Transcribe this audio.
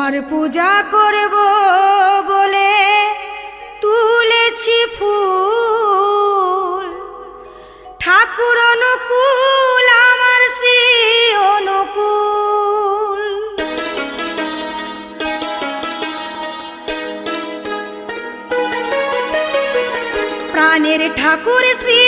তোমার পূজা করব বলে তুলেছি ফুল, ঠাকুর অনুকূল আমার শ্রী অনুকূল। প্রাণের ঠাকুর শ্রী